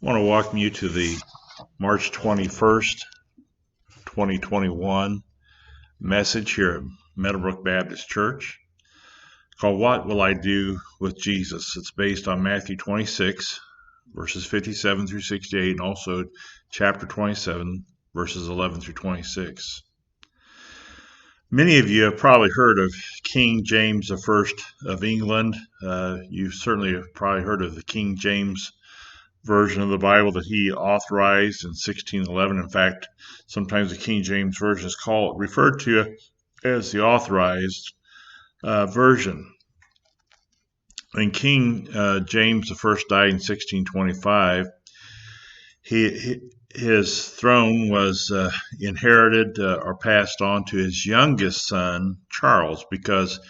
I want to welcome you to the March 21st, 2021 message here at Meadowbrook Baptist Church called What Will I Do with Jesus? It's based on Matthew 26, verses 57 through 68, and also chapter 27, verses 11 through 26. Many of you have probably heard of King James I of England. You certainly have probably heard of the King James version of the Bible that he authorized in 1611. In fact, sometimes the King James Version is referred to as the authorized version. When King James I died in 1625, his throne was inherited or passed on to his youngest son, Charles, because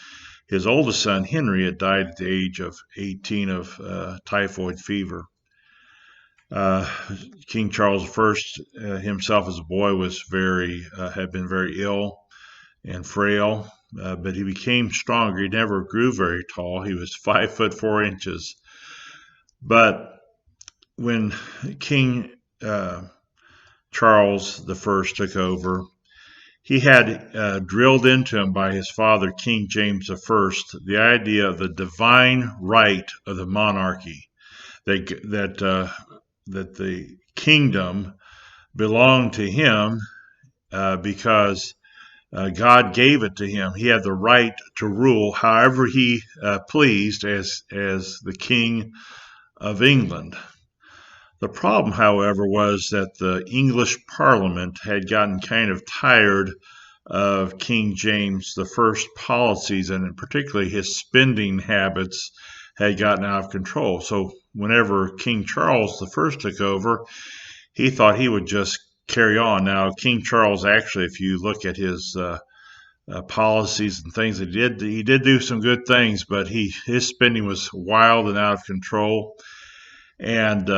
his oldest son, Henry, had died at the age of 18 of typhoid fever. King Charles I himself as a boy had been very ill and frail, but he became stronger. He never grew very tall. He was 5'4". But when King Charles I took over, he had drilled into him by his father, King James I, the idea of the divine right of the monarchy, that the kingdom belonged to him because God gave it to him. He had the right to rule however he pleased as the King of England. The problem, however, was that the English Parliament had gotten kind of tired of King James I's policies, and particularly his spending habits had gotten out of control. So whenever King Charles I took over, he thought he would just carry on. Now, King Charles, actually, if you look at his policies and things he did do some good things, but his spending was wild and out of control. And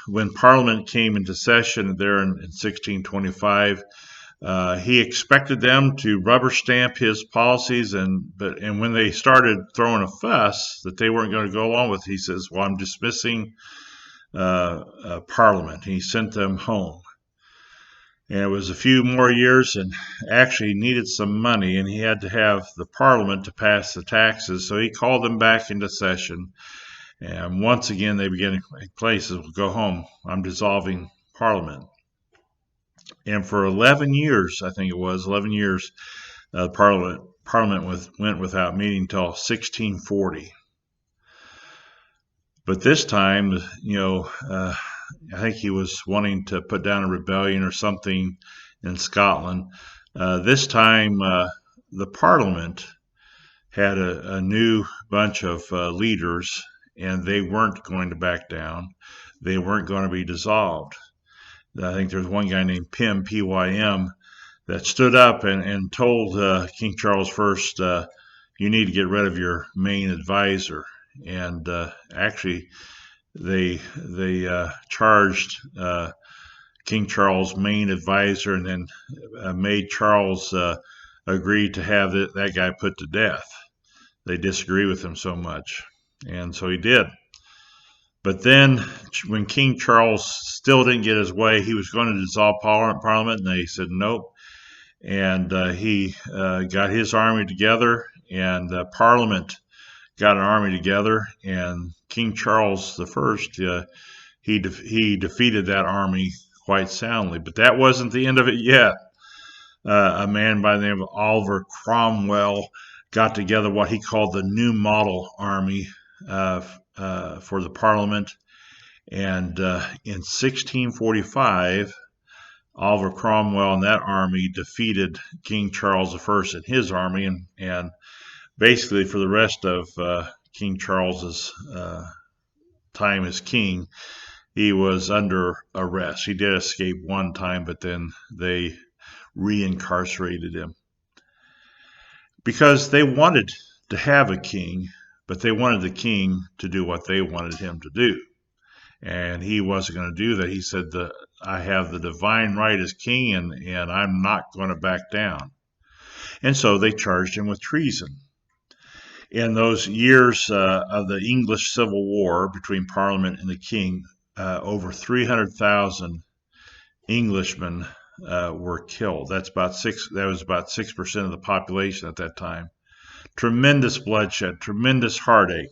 when Parliament came into session there in 1625, he expected them to rubber stamp his policies, and when they started throwing a fuss that they weren't going to go along with, he says, "Well, I'm dismissing Parliament." He sent them home, and it was a few more years, and actually he needed some money, and he had to have the Parliament to pass the taxes, so he called them back into session, and once again they began to make places. "Go home. I'm dissolving Parliament." And for 11 years, I think it was 11 years, Parliament went without meeting until 1640. But this time, I think he was wanting to put down a rebellion or something in Scotland. This time, the Parliament had a new bunch of leaders, and they weren't going to back down. They weren't going to be dissolved. I think there's one guy named Pym, P-Y-M, that stood up and told King Charles I, "You need to get rid of your main advisor." And actually, they charged King Charles' main advisor, and then made Charles agree to have that guy put to death. They disagree with him so much, and so he did. But then, when King Charles still didn't get his way, he was going to dissolve Parliament, and they said nope. And he got his army together, and Parliament got an army together, and King Charles I, he defeated that army quite soundly. But that wasn't the end of it yet. A man by the name of Oliver Cromwell got together what he called the New Model Army for the Parliament, and in 1645, Oliver Cromwell and that army defeated King Charles I and his army, and basically for the rest of King Charles's time as king, he was under arrest. He did escape one time, but then they reincarcerated him because they wanted to have a king, but they wanted the king to do what they wanted him to do. And he wasn't going to do that. He said, "I have the divine right as king, and I'm not going to back down." And so they charged him with treason. In those years of the English Civil War between Parliament and the king, over 300,000 Englishmen were killed. That was about 6% of the population at that time. Tremendous bloodshed, tremendous heartache.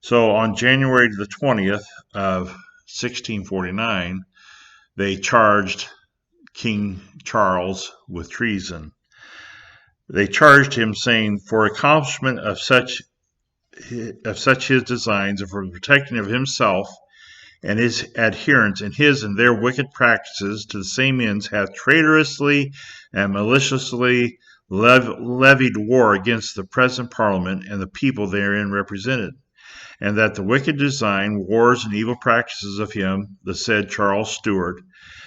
So on January the 20th of 1649, they charged King Charles with treason. They charged him, saying, for accomplishment of such his designs, and for the protecting of himself and his adherents in his and their wicked practices to the same ends, hath traitorously and maliciously levied war against the present Parliament and the people therein represented, and that the wicked design, wars, and evil practices of him, the said Charles Stuart,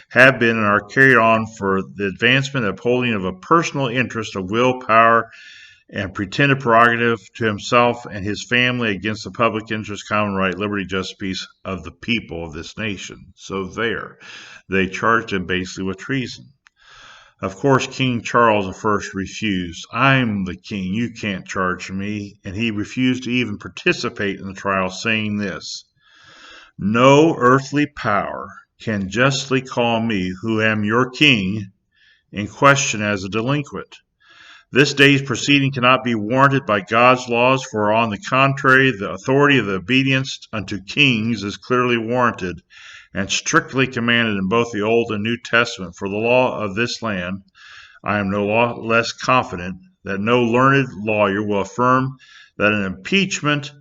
have been and are carried on for the advancement and upholding of a personal interest of will, power, and pretended prerogative to himself and his family against the public interest, common right, liberty, justice, peace of the people of this nation. So they charged him basically with treason. Of course, King Charles I refused. I'm the king, you can't charge me. And he refused to even participate in the trial, saying this: no earthly power can justly call me, who am your king, in question as a delinquent. This day's proceeding cannot be warranted by God's laws, for on the contrary, the authority of the obedience unto kings is clearly warranted and strictly commanded in both the Old and New Testament. For the law of this land, I am no less confident that no learned lawyer will affirm that an impeachment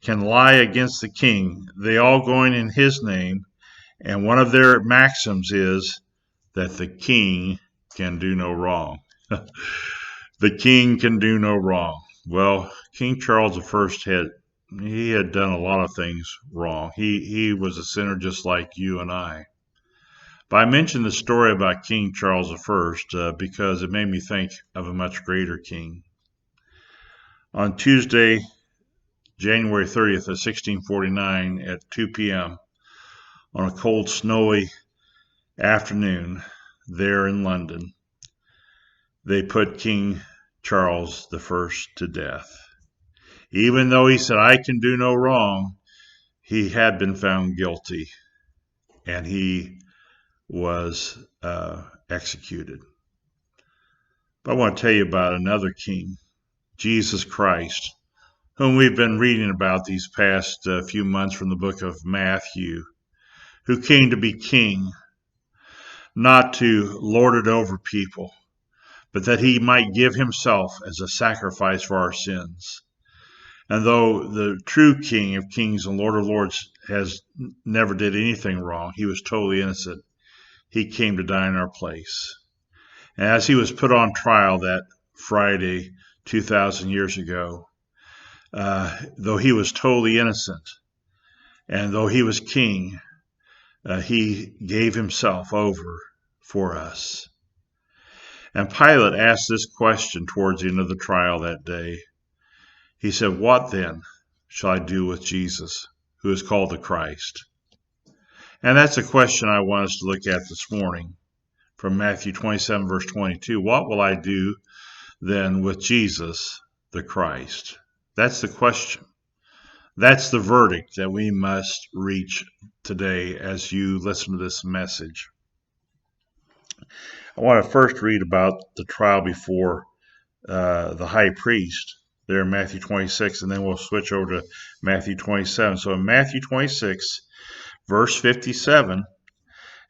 can lie against the king, they all going in his name, and one of their maxims is that the king can do no wrong. The king can do no wrong. Well, King Charles I had done a lot of things wrong. He was a sinner just like you and I. But I mentioned the story about King Charles I because it made me think of a much greater king. On Tuesday, January 30th of 1649 at 2 p.m., on a cold, snowy afternoon there in London, they put King Charles I to death. Even though he said, I can do no wrong, he had been found guilty, and he was executed. But I want to tell you about another king, Jesus Christ, whom we've been reading about these past few months from the book of Matthew, who came to be king, not to lord it over people, but that he might give himself as a sacrifice for our sins. And though the true King of Kings and Lord of Lords never did anything wrong, he was totally innocent, he came to die in our place. And as he was put on trial that Friday 2,000 years ago, though he was totally innocent, and though he was king, he gave himself over for us. And Pilate asked this question towards the end of the trial that day. He said, what then shall I do with Jesus, who is called the Christ? And that's a question I want us to look at this morning from Matthew 27, verse 22. What will I do then with Jesus, the Christ? That's the question. That's the verdict that we must reach today as you listen to this message. I want to first read about the trial before the high priest there in Matthew 26, and then we'll switch over to Matthew 27. So in Matthew 26, verse 57,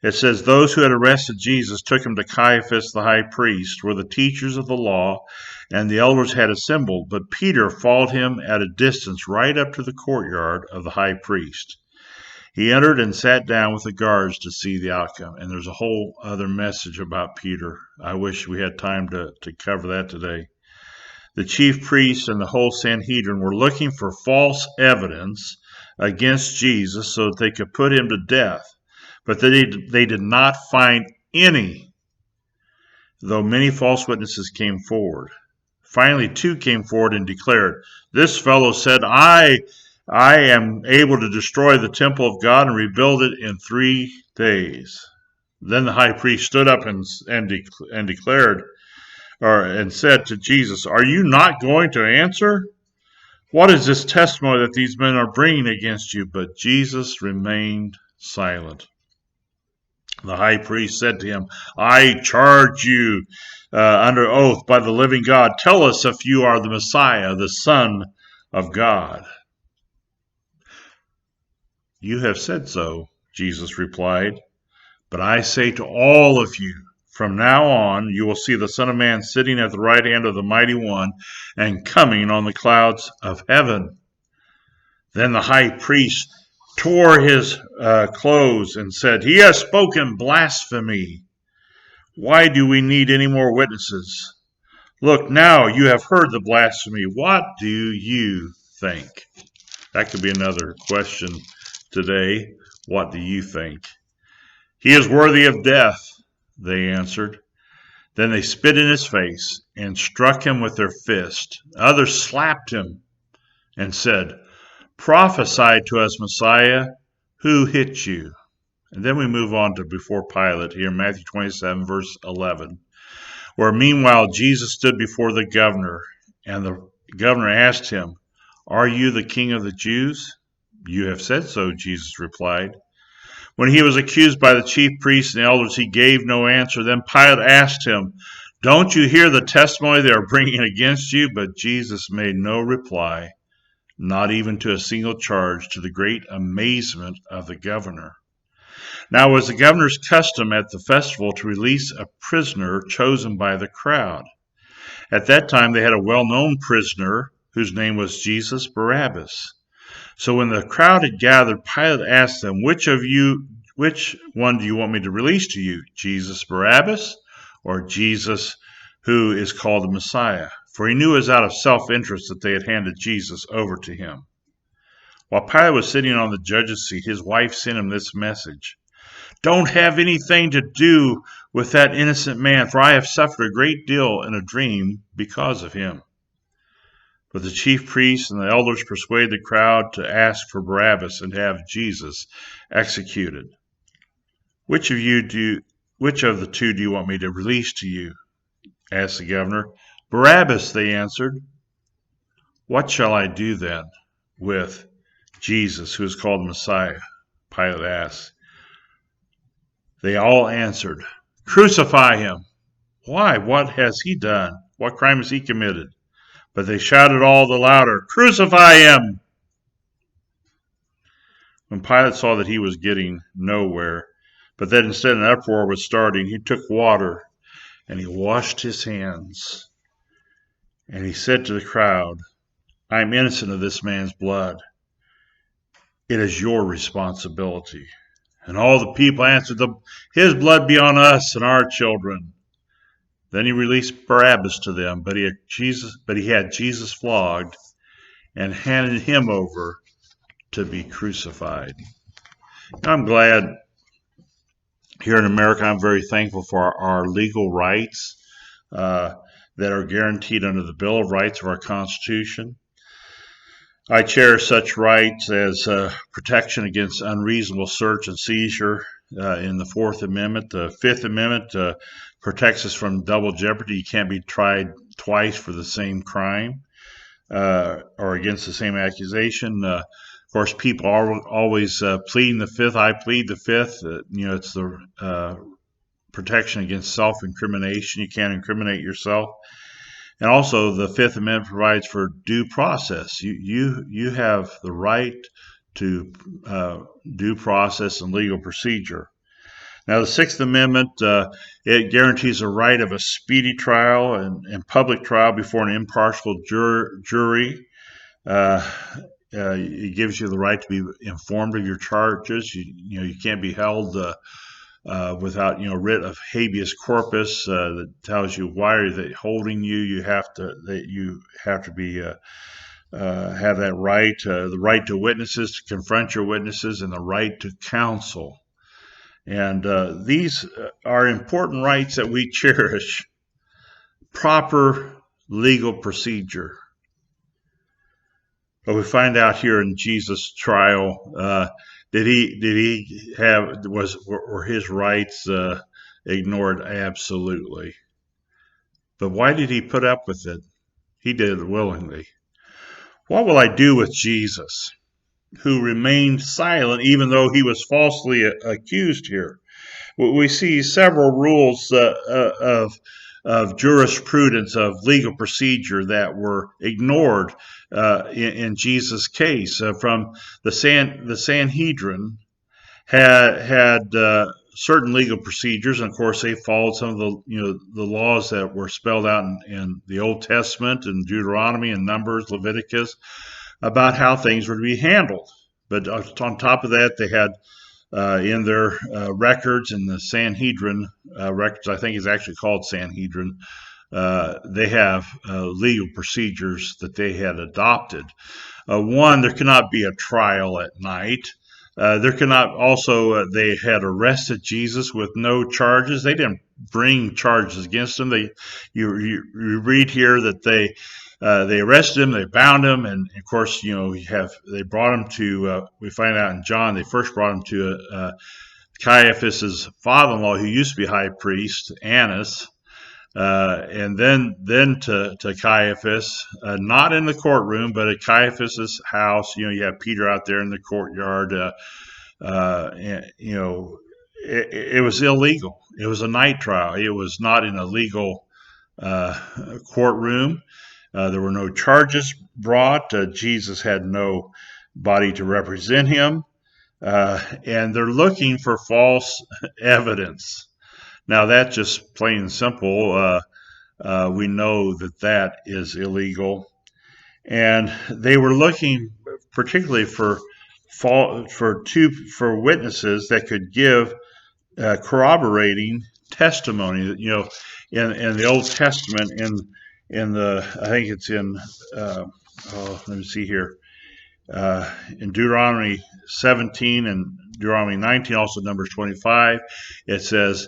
it says, those who had arrested Jesus took him to Caiaphas the high priest, where the teachers of the law and the elders had assembled. But Peter followed him at a distance right up to the courtyard of the high priest. He entered and sat down with the guards to see the outcome. And there's a whole other message about Peter. I wish we had time to cover that today. The chief priests and the whole Sanhedrin were looking for false evidence against Jesus so that they could put him to death. But they did not find any, though many false witnesses came forward. Finally, two came forward and declared, this fellow said, I am able to destroy the temple of God and rebuild it in 3 days. Then the high priest stood up and declared, and said to Jesus, are you not going to answer? What is this testimony that these men are bringing against you? But Jesus remained silent. The high priest said to him, I charge you under oath by the living God, tell us if you are the Messiah, the Son of God. You have said so, Jesus replied. But I say to all of you, from now on you will see the Son of Man sitting at the right hand of the Mighty One and coming on the clouds of heaven. Then the high priest tore his clothes and said, He has spoken blasphemy. Why do we need any more witnesses? Look, now you have heard the blasphemy. What do you think? That could be another question today. What do you think? He is worthy of death, they answered. Then they spit in his face and struck him with their fist. Others slapped him and said, Prophesy to us, Messiah, who hit you? And then we move on to before Pilate here, Matthew 27, verse 11, where meanwhile Jesus stood before the governor, and the governor asked him, Are you the king of the Jews? You have said so, Jesus replied. When he was accused by the chief priests and elders, he gave no answer. Then Pilate asked him, Don't you hear the testimony they are bringing against you? But Jesus made no reply, not even to a single charge, to the great amazement of the governor. Now it was the governor's custom at the festival to release a prisoner chosen by the crowd. At that time they had a well-known prisoner whose name was Jesus Barabbas. So when the crowd had gathered, Pilate asked them, Which one do you want me to release to you, Jesus Barabbas or Jesus who is called the Messiah? For he knew it was out of self-interest that they had handed Jesus over to him. While Pilate was sitting on the judge's seat, his wife sent him this message. Don't have anything to do with that innocent man, for I have suffered a great deal in a dream because of him. But the chief priests and the elders persuaded the crowd to ask for Barabbas and have Jesus executed. Which of the two do you want me to release to you? Asked the governor. Barabbas, they answered. What shall I do then with Jesus, who is called the Messiah? Pilate asked. They all answered, Crucify him. Why? What has he done? What crime has he committed? But they shouted all the louder, Crucify him! When Pilate saw that he was getting nowhere, but that instead an uproar was starting, he took water and he washed his hands. And he said to the crowd, I am innocent of this man's blood. It is your responsibility. And all the people answered, His blood be on us and our children. Then he released Barabbas to them, but he had Jesus flogged and handed him over to be crucified. I'm glad here in America, I'm very thankful for our legal rights that are guaranteed under the Bill of Rights of our Constitution. I cherish such rights as protection against unreasonable search and seizure in the Fourth Amendment. The Fifth Amendment protects us from double jeopardy. You can't be tried twice for the same crime or against the same accusation. Of course, people are always pleading the Fifth. I plead the Fifth. It's the protection against self-incrimination. You can't incriminate yourself. And also, the Fifth Amendment provides for due process. You have the right to due process and legal procedure. Now, the Sixth Amendment, it guarantees the right of a speedy trial and public trial before an impartial jury. It gives you the right to be informed of your charges. You can't be held without writ of habeas corpus that tells you why are they holding you. You have to be have that right, the right to witnesses, to confront your witnesses, and the right to counsel. And these are important rights that we cherish. Proper legal procedure. But we find out here in Jesus' trial, were his rights ignored? Absolutely. But why did he put up with it? He did it willingly. What will I do with Jesus? who remained silent even though he was falsely accused here. We see several rules of jurisprudence, of legal procedure that were ignored in Jesus' case. From the Sanhedrin had certain legal procedures, and of course they followed some of the laws that were spelled out in the Old Testament and Deuteronomy and Numbers, Leviticus, about how things were to be handled. But on top of that, they had in their records, in the Sanhedrin records, I think it's actually called Sanhedrin, they have legal procedures that they had adopted. One, there cannot be a trial at night. There cannot also, they had arrested Jesus with no charges. They didn't bring charges against him. You read here that they arrested him, they bound him, and of course, they brought him to. We find out in John they first brought him to Caiaphas's father-in-law, who used to be high priest, Annas, and then to Caiaphas, not in the courtroom, but at Caiaphas's house. You have Peter out there in the courtyard. It was illegal. It was a night trial. It was not in a legal courtroom. There were no charges brought. Jesus had no body to represent him. And they're looking for false evidence. Now, that's just plain and simple. We know that is illegal. And they were looking particularly for witnesses that could give corroborating testimony. In the Old Testament, I think it's in, let me see here, in Deuteronomy 17 and Deuteronomy 19, also Numbers 25, it says,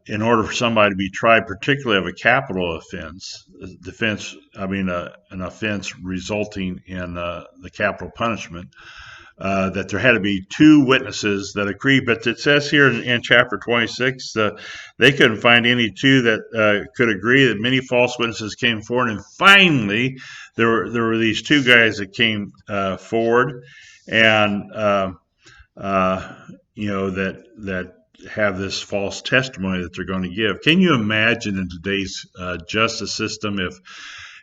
in order for somebody to be tried, particularly of a capital offense, an offense resulting in the capital punishment, that there had to be two witnesses that agreed. But it says here in chapter 26, they couldn't find any two that could agree. That many false witnesses came forward, and finally there were these two guys that came forward, and that have this false testimony that they're going to give. Can you imagine in today's justice system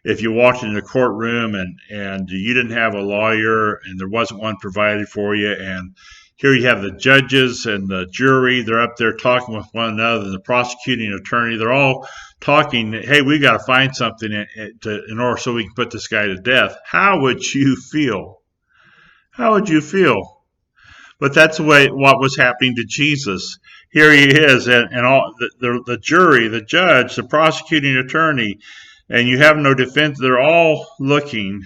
if you walked into a courtroom and you didn't have a lawyer and there wasn't one provided for you, and here you have the judges and the jury, they're up there talking with one another, and the prosecuting attorney, they're all talking, hey, we got to find something in order so we can put this guy to death. How would you feel? How would you feel? But that's what was happening to Jesus. Here he is, and all the jury, the judge, the prosecuting attorney, and you have no defense. They're all looking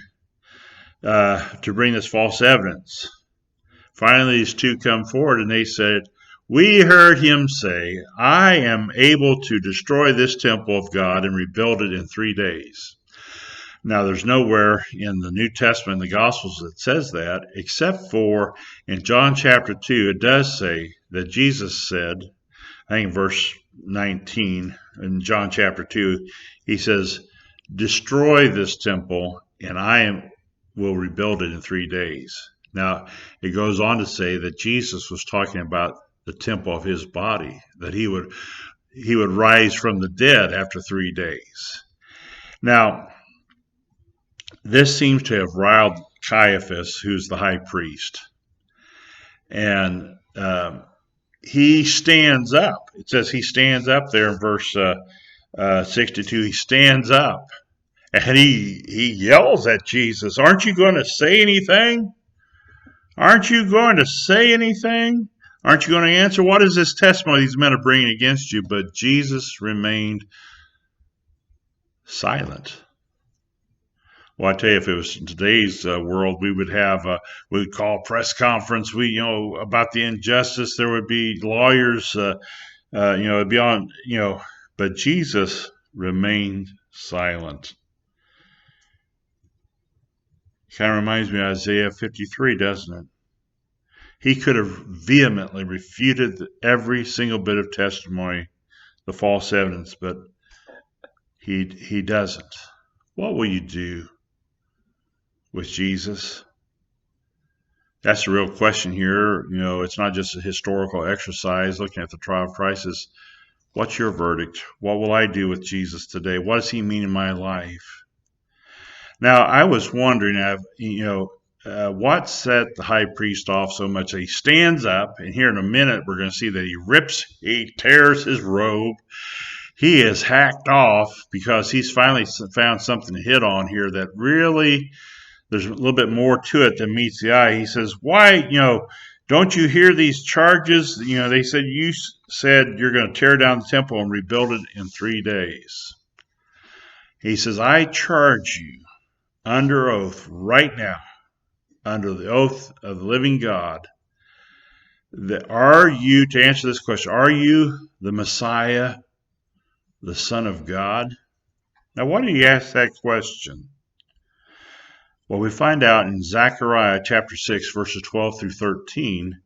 to bring this false evidence. Finally, these two come forward, and they said, we heard him say, I am able to destroy this temple of God and rebuild it in 3 days. Now, there's nowhere in the New Testament, the Gospels, that says that, except for in John chapter 2, it does say that Jesus said, I think in verse 19, in John chapter 2, he says, destroy this temple, and I will rebuild it in 3 days. Now, it goes on to say that Jesus was talking about the temple of his body, that he would rise from the dead after 3 days. Now, this seems to have riled Caiaphas, who's the high priest. And he stands up. It says he stands up there in verse 62. He stands up and he yells at Jesus, aren't you going to say anything? Aren't you going to say anything? Aren't you going to answer? What is this testimony these men are bringing against you? But Jesus remained silent. Well, I tell you, if it was in today's world, we would call a press conference. About the injustice. There would be lawyers. It'd be on. But Jesus remained silent. Kind of reminds me of Isaiah 53, doesn't it? He could have vehemently refuted every single bit of testimony, the false evidence, but he doesn't. What will you do with Jesus? That's the real question here. It's not just a historical exercise looking at the trial of Christ. What's your verdict? What will I do with Jesus today? What does he mean in my life? Now, I was wondering, what set the high priest off so much that he stands up, and here in a minute we're going to see that he tears his robe. He is hacked off because he's finally found something to hit on here that really, there's a little bit more to it than meets the eye. He says, why, don't you hear these charges? They said, you said you're going to tear down the temple and rebuild it in 3 days. He says, I charge you under oath right now, under the oath of the living God, to answer this question, are you the Messiah, the Son of God? Now, why do you ask that question? Well, we find out in Zechariah chapter 6, verses 12 through 13,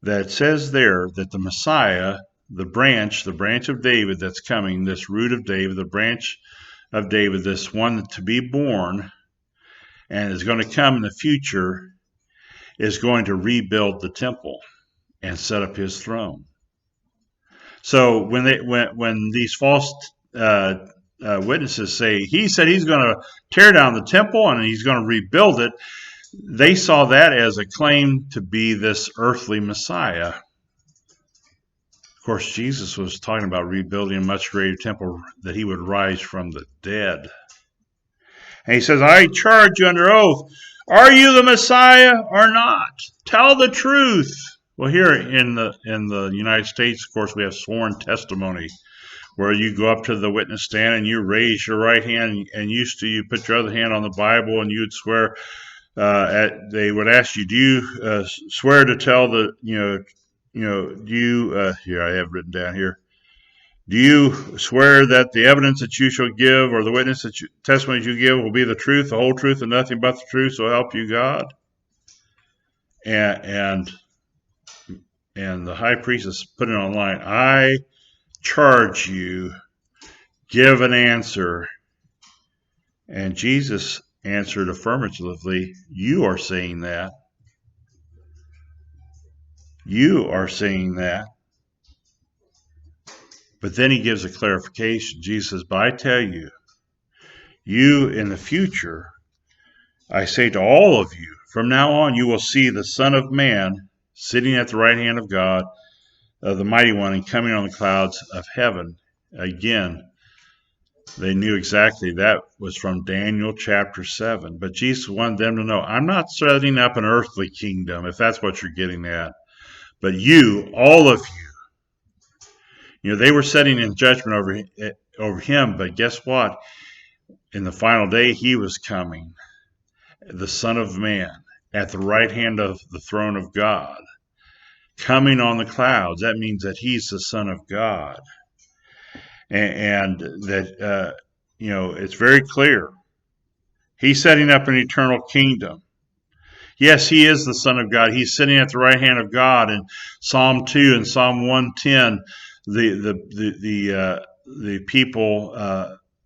that it says there that the Messiah, the branch of David that's coming, this root of David, the branch of David, this one to be born and is going to come in the future, is going to rebuild the temple and set up his throne. So when these false witnesses say he said he's going to tear down the temple and he's going to rebuild it, they saw that as a claim to be this earthly Messiah. Of course, Jesus was talking about rebuilding a much greater temple, that he would rise from the dead. And he says, I charge you under oath, are you the Messiah or not? Tell the truth. Well, here in the United States, of course, we have sworn testimony, where you go up to the witness stand and you raise your right hand, and used to you put your other hand on the Bible and you'd swear. They would ask you, do you swear to tell the do you here I have written down here. Do you swear that the evidence that you shall give, or the testimony you give, will be the truth, the whole truth, and nothing but the truth, so help you God? And the high priest is putting it online. I charge you, give an answer. And Jesus answered affirmatively, you are saying that. You are saying that. But then he gives a clarification. Jesus says, but I tell you, you in the future, I say to all of you, from now on you will see the Son of Man sitting at the right hand of God, of the Mighty One, and coming on the clouds of heaven. Again, they knew exactly that was from Daniel chapter 7. But Jesus wanted them to know, I'm not setting up an earthly kingdom, if that's what you're getting at. But you, all of you, they were setting in judgment over him, but guess what? In the final day, he was coming, the Son of Man, at the right hand of the throne of God, coming on the clouds. That means that he's the Son of God. And that, it's very clear. He's setting up an eternal kingdom. Yes, he is the Son of God. He's sitting at the right hand of God. In Psalm 2 and Psalm 110, the people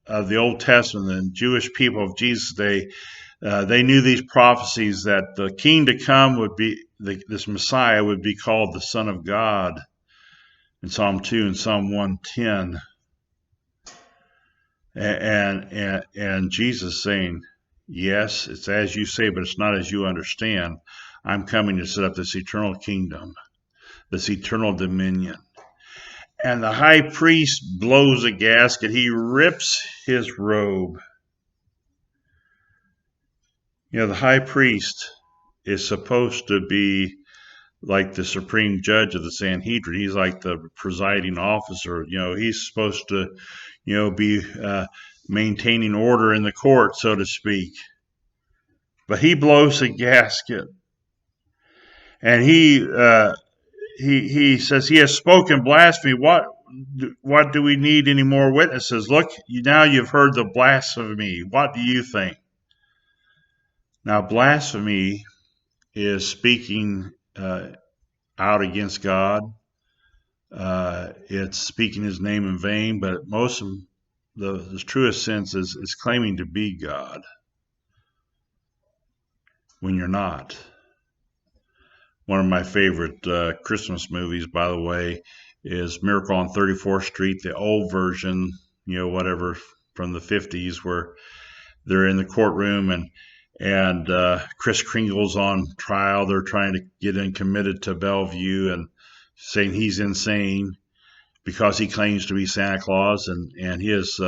of the Old Testament, the Jewish people of Jesus' day, they knew these prophecies that the king to come would be, this Messiah would be called the Son of God in Psalm 2 and Psalm 110. And Jesus saying, yes, it's as you say, but it's not as you understand. I'm coming to set up this eternal kingdom, this eternal dominion. And the high priest blows a gasket. He rips his robe. The high priest is supposed to be like the supreme judge of the Sanhedrin. He's like the presiding officer. He's supposed to, be maintaining order in the court, so to speak. But he blows a gasket, and he says he has spoken blasphemy. What do we need any more witnesses? Look, now you've heard the blasphemy. What do you think? Now, blasphemy is speaking out against God. It's speaking his name in vain, but most of the truest sense is claiming to be God when you're not. One of my favorite Christmas movies, by the way, is Miracle on 34th Street, the old version, whatever, from the 50s, where they're in the courtroom and Kris Kringle's on trial. They're trying to get him committed to Bellevue and saying he's insane because he claims to be Santa Claus, and his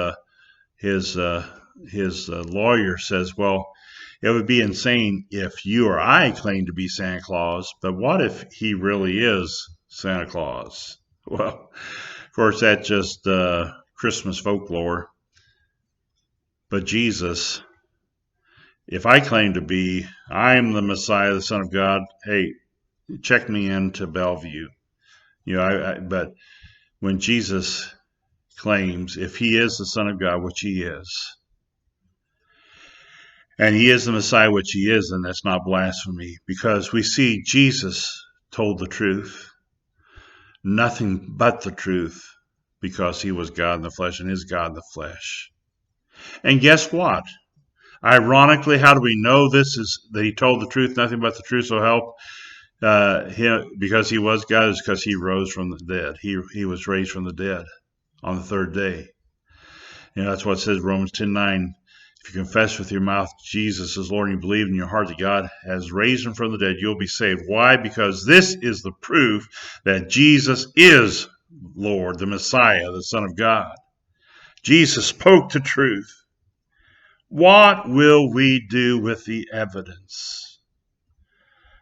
lawyer says, well, it would be insane if you or I claim to be Santa Claus, but what if he really is Santa Claus? Well, of course, that's just Christmas folklore. But Jesus, if I claim to be, I'm the Messiah, the Son of God, hey, check me into Bellevue. But when Jesus claims, if he is the Son of God, which he is, and he is the Messiah, which he is, then that's not blasphemy, because we see Jesus told the truth, nothing but the truth, because he was God in the flesh and is God in the flesh. And guess what? Ironically, how do we know this is that he told the truth, nothing but the truth, so help him, because he was God, is because he rose from the dead. He was raised from the dead on the third day. That's what it says, Romans 10:9. If you confess with your mouth Jesus is Lord and you believe in your heart that God has raised him from the dead, you'll be saved. Why? Because this is the proof that Jesus is Lord, the Messiah, the Son of God. Jesus spoke the truth. What will we do with the evidence?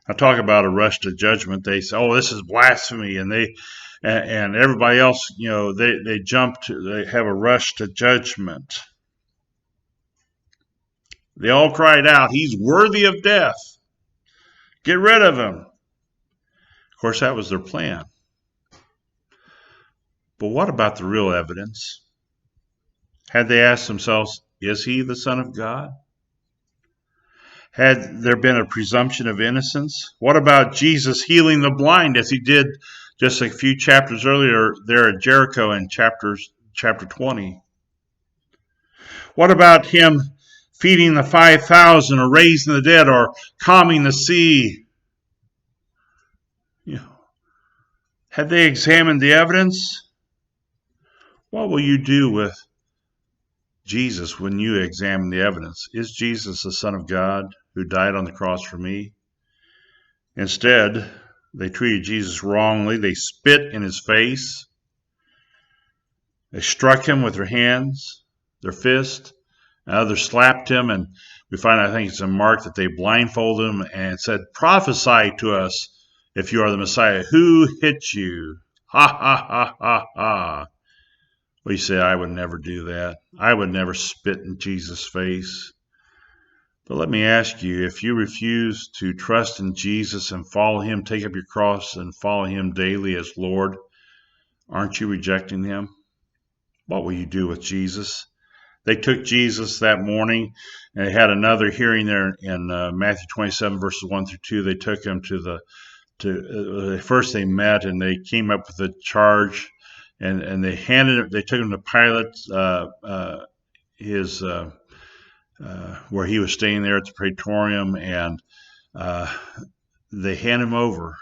I talk about a rush to judgment. They say, oh, this is blasphemy. And everybody else, they have a rush to judgment. They all cried out, he's worthy of death. Get rid of him. Of course, that was their plan. But what about the real evidence? Had they asked themselves, is he the Son of God? Had there been a presumption of innocence? What about Jesus healing the blind as he did just a few chapters earlier there at Jericho in chapter 20? What about him feeding the 5,000 or raising the dead or calming the sea? Had they examined the evidence? What will you do with Jesus when you examine the evidence? Is Jesus the Son of God who died on the cross for me? Instead, they treated Jesus wrongly. They spit in his face. They struck him with their hands, their fists. Others slapped him, and we find, I think it's in Mark, that they blindfolded him and said, prophesy to us if you are the Messiah. Who hit you? Ha, ha, ha, ha, ha. Well, you say, I would never do that. I would never spit in Jesus' face. But let me ask you, if you refuse to trust in Jesus and follow him, take up your cross and follow him daily as Lord, aren't you rejecting him? What will you do with Jesus? They took Jesus that morning, and they had another hearing there in Matthew 27, verses 1 through 2. They took him first they met, and they came up with a charge, and they took him to Pilate, where he was staying there at the Praetorium, and they hand him over,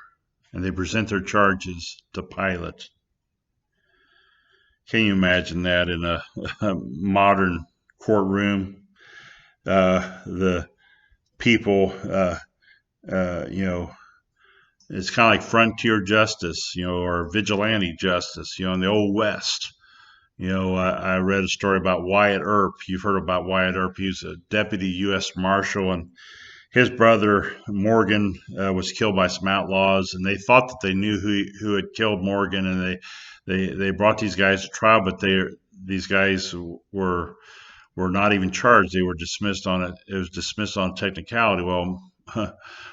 and they present their charges to Pilate. Can you imagine that in a modern courtroom? The people, it's kind of like frontier justice, or vigilante justice, in the Old West. I read a story about Wyatt Earp. You've heard about Wyatt Earp. He was a deputy U.S. Marshal, and his brother Morgan was killed by some outlaws, and they thought that they knew who had killed Morgan, and they brought these guys to trial, but these guys were not even charged. They were dismissed on it. It was dismissed on technicality. Well,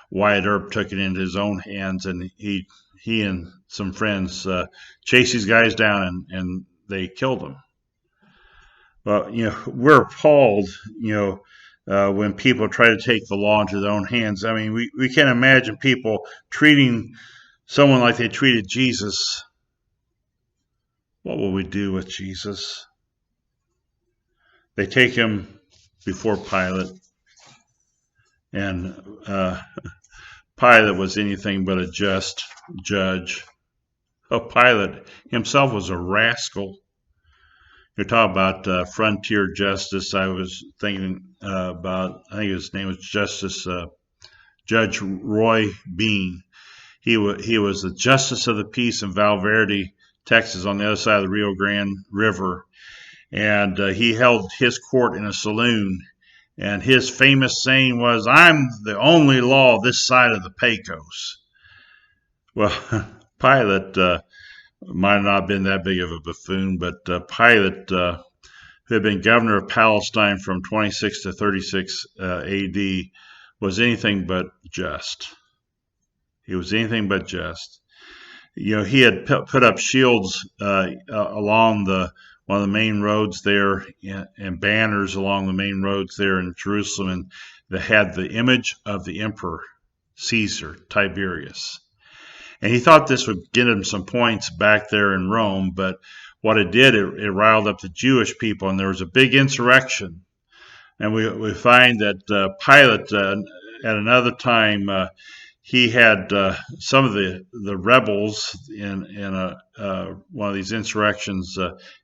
Wyatt Earp took it into his own hands, and he and some friends chased these guys down, and they killed them. Well, we're appalled, when people try to take the law into their own hands. I mean, we can't imagine people treating someone like they treated Jesus. What will we do with Jesus? They take him before Pilate, and Pilate was anything but a just judge. Oh, Pilate himself was a rascal. You're talking about frontier justice. I was thinking I think his name was Judge Roy Bean. He was the justice of the peace in Valverde, Texas, on the other side of the Rio Grande River. And he held his court in a saloon. And his famous saying was, "I'm the only law this side of the Pecos." Well, Pilate might not have been that big of a buffoon, but Pilate, who had been governor of Palestine from 26 to 36 AD, was anything but just. He was anything but just. He had put up shields along one of the main roads there, and banners along the main roads there in Jerusalem, and that had the image of the emperor Caesar Tiberius. And he thought this would get him some points back there in Rome, but what it did, it riled up the Jewish people, and there was a big insurrection. And we find that Pilate, at another time, he had some of the rebels in one of these insurrections,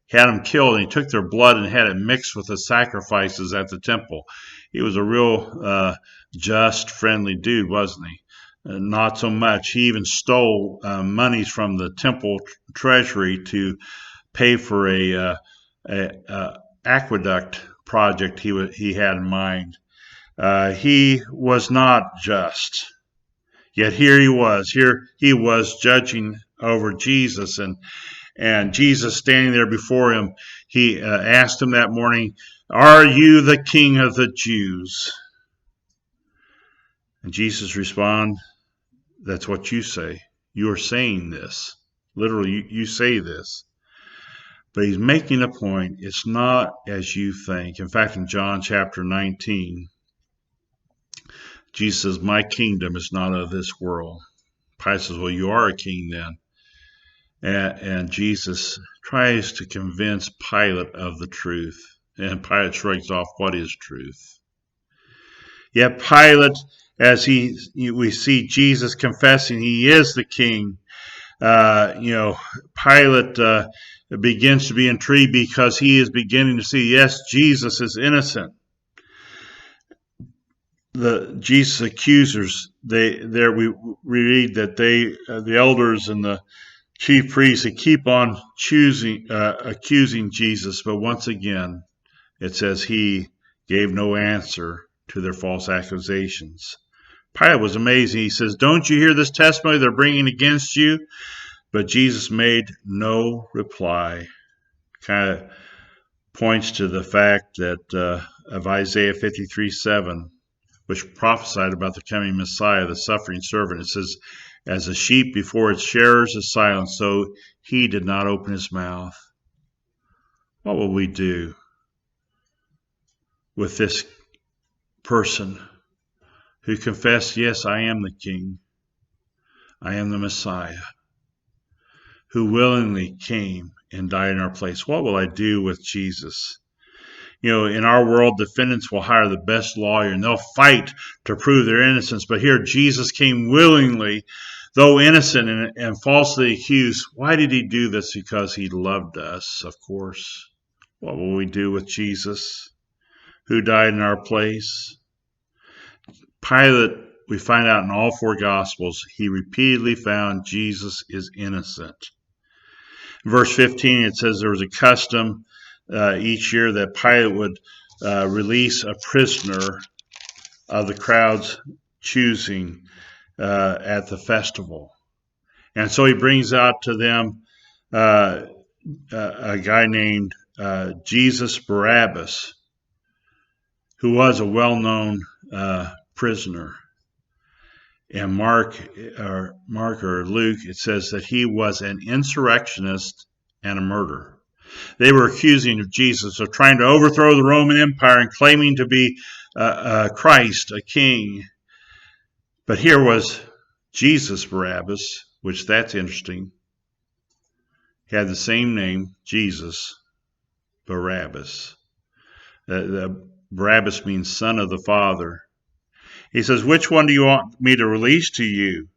had them killed, and he took their blood and had it mixed with the sacrifices at the temple. He was a real just, friendly dude, wasn't he? Not so much. He even stole monies from the temple treasury to pay for a aqueduct project he had in mind. He was not just. Yet here he was judging over Jesus, and Jesus standing there before him. He asked him that morning, "Are you the King of the Jews?" And Jesus responded, "That's what you say. You are saying this. Literally, you say this." But he's making a point. It's not as you think. In fact, in John chapter 19, Jesus says, "My kingdom is not of this world." Pilate says, "Well, you are a king then." And Jesus tries to convince Pilate of the truth. And Pilate shrugs off, what is truth? Yet Pilate, as we see Jesus confessing he is the king, Pilate begins to be intrigued because he is beginning to see, yes, Jesus is innocent. The Jesus accusers, we read that the elders and the chief priests, they keep on accusing Jesus, but once again, it says he gave no answer to their false accusations. Pilate was amazing. He says, "Don't you hear this testimony they're bringing against you?" But Jesus made no reply. Kind of points to the fact that of Isaiah 53:7, which prophesied about the coming Messiah, the suffering servant. It says, "As a sheep before its shearers is silent, so he did not open his mouth." What will we do with this person who confessed, "Yes, I am the King. I am the Messiah," who willingly came and died in our place? What will I do with Jesus? In our world, defendants will hire the best lawyer and they'll fight to prove their innocence. But here, Jesus came willingly, though innocent and falsely accused. Why did he do this? Because he loved us, of course. What will we do with Jesus, who died in our place? Pilate, we find out in all four Gospels, he repeatedly found Jesus is innocent. In verse 15, it says there was a custom each year that Pilate would release a prisoner of the crowd's choosing at the festival. And so he brings out to them a guy named Jesus Barabbas, who was a well-known prisoner. And Mark or Luke, it says that he was an insurrectionist and a murderer. They were accusing of Jesus of trying to overthrow the Roman Empire and claiming to be Christ, a king. But here was Jesus Barabbas, which that's interesting. He had the same name, Jesus Barabbas. The Barabbas means son of the Father. He says, which one do you want me to release to you?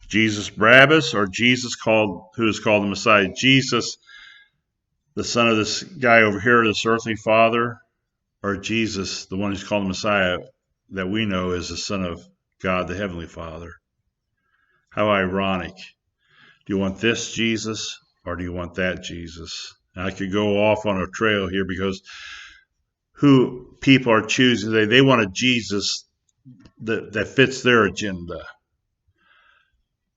Jesus Barabbas, or Jesus who is called the Messiah? Jesus, the son of this guy over here, this earthly father, or Jesus, the one who's called the Messiah, that we know is the Son of God, the Heavenly Father? How ironic. Do you want this Jesus, or do you want that Jesus? And I could go off on a trail here, because who people are choosing, they want a Jesus that fits their agenda.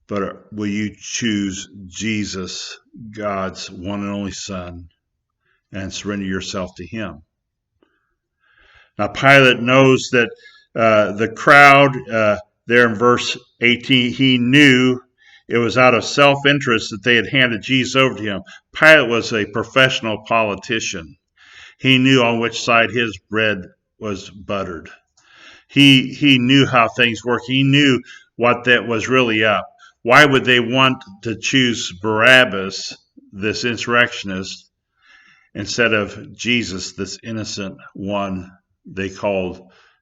But will you choose Jesus, God's one and only Son, and surrender yourself to him? Now, Pilate knows that the crowd, there in verse 18, he knew it was out of self-interest that they had handed Jesus over to him. Pilate was a professional politician. He knew on which side his bread was buttered. He knew how things work. He knew what that was really up. Why would they want to choose Barabbas, this insurrectionist, instead of Jesus, this innocent one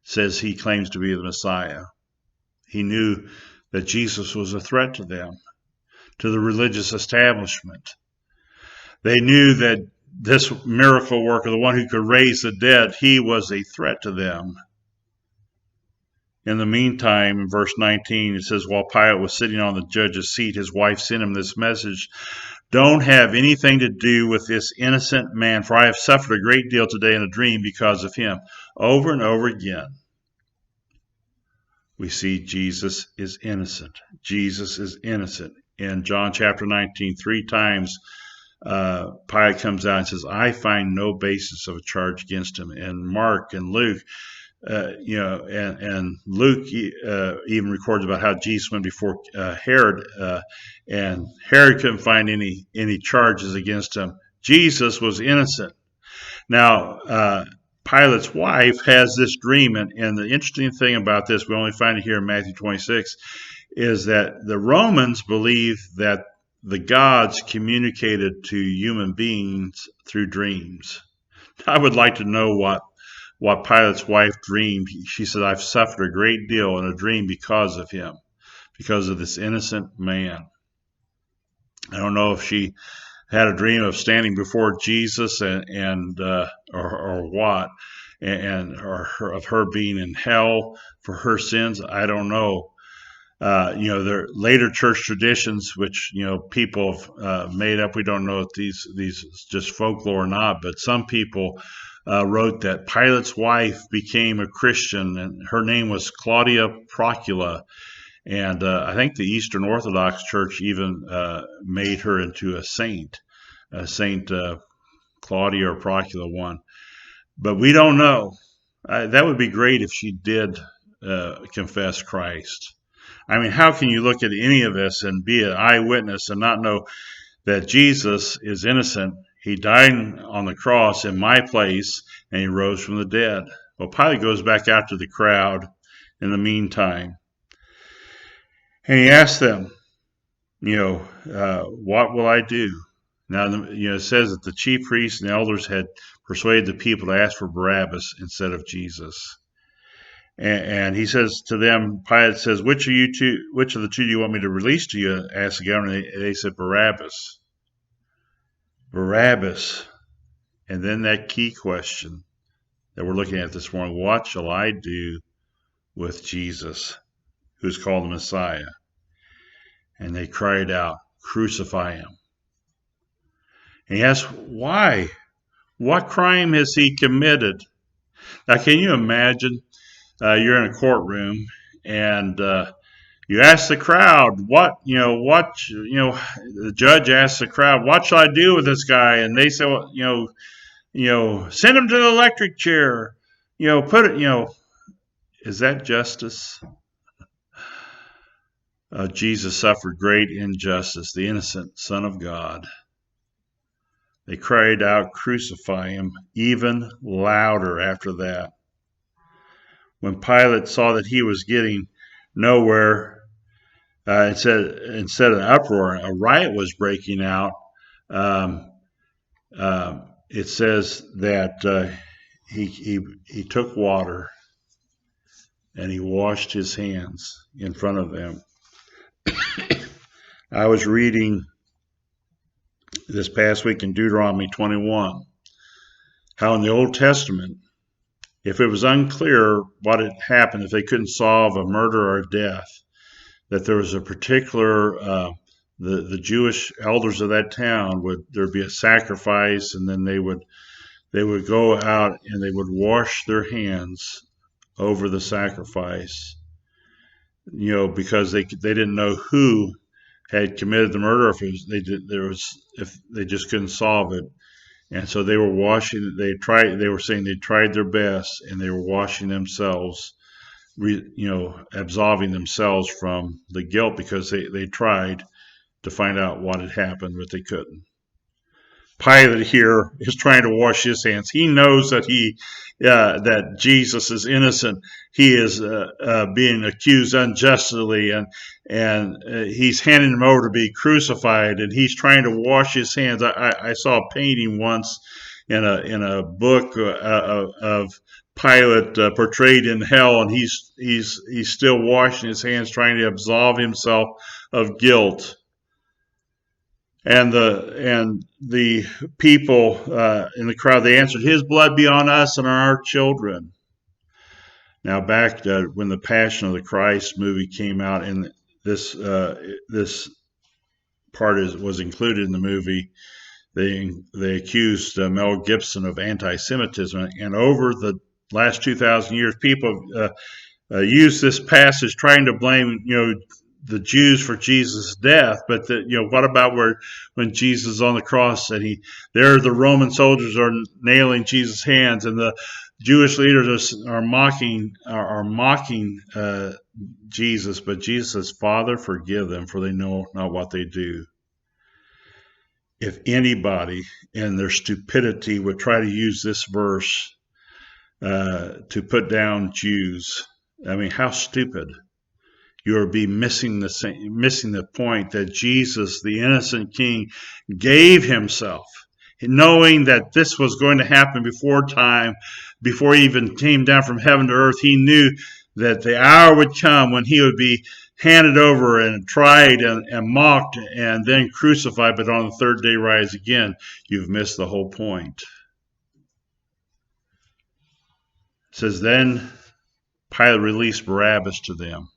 says he claims to be the Messiah? He knew that Jesus was a threat to them, to the religious establishment. They knew that this miracle worker, the one who could raise the dead, he was a threat to them. In the meantime, in verse 19, it says, while Pilate was sitting on the judge's seat, his wife sent him this message: don't have anything to do with this innocent man, for I have suffered a great deal today in a dream because of him. Over and over again, we see Jesus is innocent. Jesus is innocent. In John chapter 19, 3 times, Pilate comes out and says, I find no basis of a charge against him. And Mark and Luke, and Luke even records about how Jesus went before Herod, and Herod couldn't find any charges against him. Jesus was innocent. Now, Pilate's wife has this dream, and the interesting thing about this, we only find it here in Matthew 26, is that the Romans believe that the gods communicated to human beings through dreams. I would like to know what Pilate's wife dreamed. She said, I've suffered a great deal in a dream because of him, because of this innocent man. I don't know if she had a dream of standing before Jesus or what, or of her being in hell for her sins. I don't know. There are later church traditions, which, people have made up. We don't know if these is just folklore or not, but some people wrote that Pilate's wife became a Christian, and her name was Claudia Procula. And I think the Eastern Orthodox Church even made her into a saint, Saint Claudia or Procula one. But we don't know. That would be great if she did confess Christ. I mean, how can you look at any of this and be an eyewitness and not know that Jesus is innocent? He died on the cross in my place, and he rose from the dead. Well, Pilate goes back out to the crowd in the meantime, and he asks them, what will I do? Now, it says that the chief priests and elders had persuaded the people to ask for Barabbas instead of Jesus. And he says to them, Pilate says, which of the two do you want me to release to you? Asked the governor. They said, Barabbas. Barabbas. And then that key question that we're looking at this morning: what shall I do with Jesus, who's called the Messiah? And they cried out, crucify him. And he asked, why? What crime has he committed? Now, can you imagine? You're in a courtroom, and you ask the crowd, the judge asks the crowd, what shall I do with this guy? And they say, well, send him to the electric chair. Is that justice? Jesus suffered great injustice, the innocent Son of God. They cried out, crucify him, even louder after that. When Pilate saw that he was getting nowhere, instead of an uproar, a riot was breaking out. It says that he took water and he washed his hands in front of them. I was reading this past week in Deuteronomy 21 how in the Old Testament, if it was unclear what had happened, if they couldn't solve a murder or a death, that there was a particular the Jewish elders of that town there'd be a sacrifice, and then they would go out and they would wash their hands over the sacrifice, because they didn't know who had committed the murder, if they just couldn't solve it. And so they were washing. They were saying they tried their best, and they were washing themselves, absolving themselves from the guilt, because they tried to find out what had happened, but they couldn't. Pilate here is trying to wash his hands. He knows that that Jesus is innocent. He is being accused unjustly, and he's handing him over to be crucified, and he's trying to wash his hands. I saw a painting once in a book of Pilate portrayed in hell, and he's still washing his hands, trying to absolve himself of guilt. And the people in the crowd, they answered, "His blood be on us and on our children." Now, back when the Passion of the Christ movie came out, and this part was included in the movie, they accused Mel Gibson of anti-Semitism, and over the last 2,000 years, people use this passage trying to blame the Jews for Jesus' death, but what about when Jesus is on the cross, and there the Roman soldiers are nailing Jesus' hands, and the Jewish leaders are mocking Jesus, but Jesus says, "Father, forgive them, for they know not what they do." If anybody in their stupidity would try to use this verse to put down Jews, I mean, how stupid! You will be missing the point that Jesus, the innocent King, gave himself, knowing that this was going to happen before time, before he even came down from heaven to earth. He knew that the hour would come when he would be handed over and tried and mocked and then crucified, but on the third day rise again. You've missed the whole point. It says, then Pilate released Barabbas to them.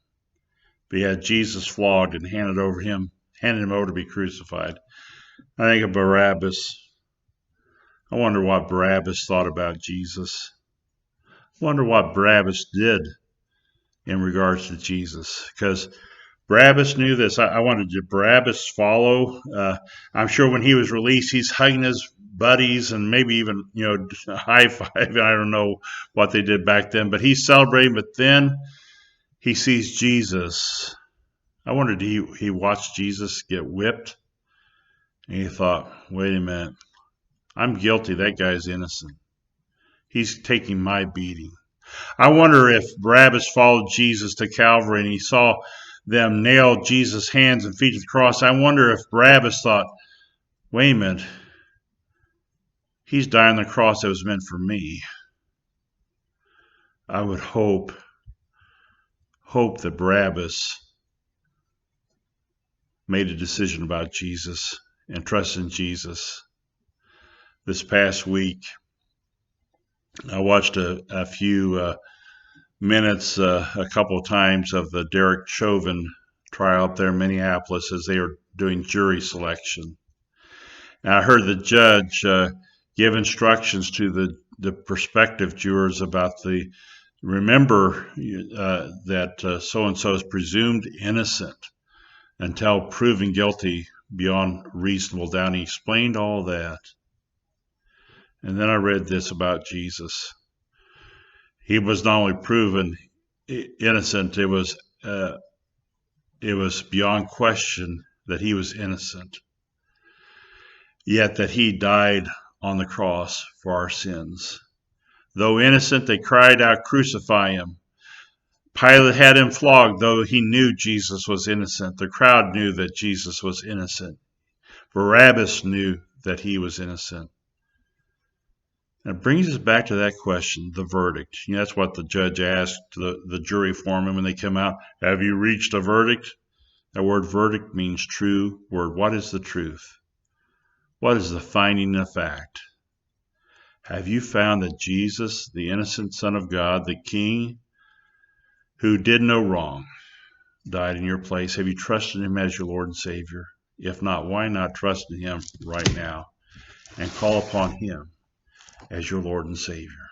But he had Jesus flogged and handed him over to be crucified. I think of Barabbas. I wonder what Barabbas thought about Jesus. I wonder what Barabbas did in regards to Jesus, because Barabbas knew this. I wanted to Barabbas follow. I'm sure when he was released, he's hugging his buddies and maybe even high five. I don't know what they did back then, but he's celebrating. But then he sees Jesus. I wondered, he watched Jesus get whipped, and he thought, wait a minute, I'm guilty. That guy's innocent. He's taking my beating. I wonder if Barabbas followed Jesus to Calvary and he saw them nail Jesus' hands and feet to the cross. I wonder if Barabbas thought, wait a minute, he's dying on the cross that was meant for me. I would hope that Barabbas made a decision about Jesus and trusted in Jesus. This past week, I watched a few minutes, a couple of times, of the Derek Chauvin trial up there in Minneapolis as they were doing jury selection. And I heard the judge give instructions to the prospective jurors about remember that so-and-so is presumed innocent until proven guilty beyond reasonable doubt. He explained all that. And then I read this about Jesus. He was not only proven innocent, it was beyond question that he was innocent, yet that he died on the cross for our sins. Though innocent, they cried out, "Crucify him." Pilate had him flogged, though he knew Jesus was innocent. The crowd knew that Jesus was innocent. Barabbas knew that he was innocent. And it brings us back to that question, the verdict. That's what the judge asked the jury foreman when they come out. Have you reached a verdict? That word verdict means true word. What is the truth? What is the finding of fact? Have you found that Jesus, the innocent Son of God, the King, who did no wrong, died in your place? Have you trusted him as your Lord and Savior? If not, why not trust in him right now and call upon him as your Lord and Savior?